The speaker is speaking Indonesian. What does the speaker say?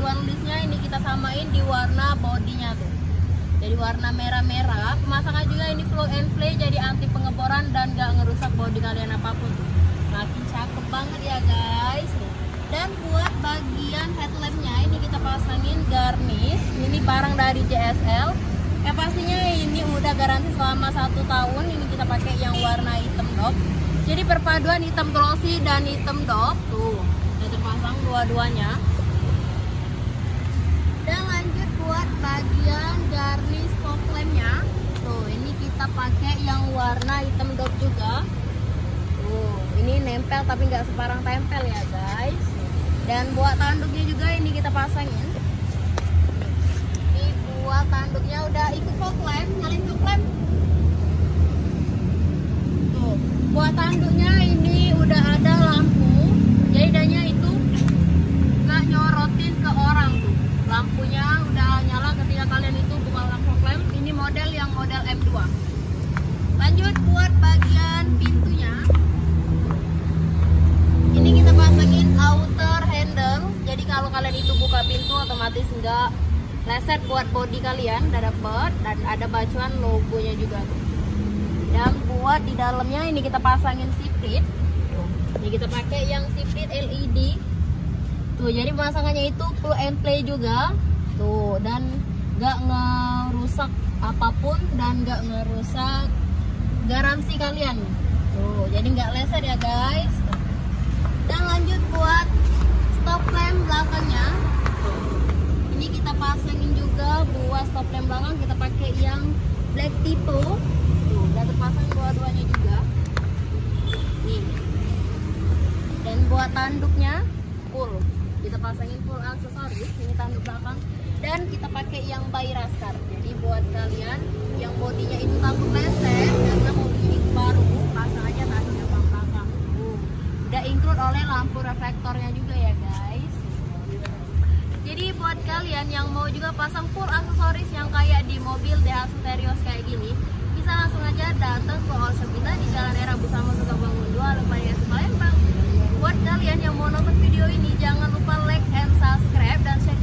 perpaduan listnya ini kita samain di warna bodinya tuh. Jadi warna merah-merah. Pemasangan juga ini plug and play, jadi anti pengeboran dan gak ngerusak bodi kalian apapun. Makin cakep banget ya guys. Dan buat bagian headlampnya ini kita pasangin garnish. Ini barang dari JSL. Ya pastinya ini udah garansi selama 1 tahun. Ini kita pakai yang warna hitam dop. Jadi perpaduan hitam glossy dan hitam dop tuh. Udah terpasang dua-duanya. Dan lanjut buat bagian garnish fog lampnya. Tuh, ini kita pakai yang warna hitam dop juga. Tuh, ini nempel tapi nggak separang tempel ya guys. Dan buat tanduknya juga ini kita pasangin. Ini buat tanduknya udah ikut fog lamp, nyalin fog lamp. Tuh, buat tanduknya ini udah ada lampu. Jadi danya itu nggak nyorotin ke orang tuh. Lampunya udah nyala ketika kalian itu buka lampu lamp. Ini model yang model M2. Lanjut buat bagian pintunya. Ini kita pasangin outer handle. Jadi kalau kalian itu buka pintu otomatis nggak leset buat bodi kalian. Udah dapet dan ada bacuan logonya juga tuh. Dan buat di dalamnya ini kita pasangin siprit. Ini kita pakai yang siprit LED. Tuh, jadi pemasangannya itu plug and play juga. Tuh, dan gak ngerusak apapun dan gak ngerusak garansi kalian. Tuh, jadi gak leset ya guys. Dan lanjut buat stop lamp belakangnya. Ini kita pasangin juga buat stop lamp belakang. Kita pakai yang black tipe. Tuh, udah terpasang dua-duanya juga. Nih. Dan buat tanduknya full. Kita pasangin full aksesoris, ini tanduk belakang, dan kita pakai yang by Raskar. Jadi buat kalian yang bodinya itu takut leset karena mobilnya itu baru, pasang aja tanduknya belakang. Udah include oleh lampu reflektornya juga ya guys. Jadi buat kalian yang mau juga pasang full aksesoris yang kayak di mobil Daihatsu Terios kayak gini, bisa langsung aja datang ke workshop kita di Jalan Era Busama Sukabangun 2, Lupayas, Palembang. Buat kalian yang mau nonton video ini, jangan lupa like and subscribe dan share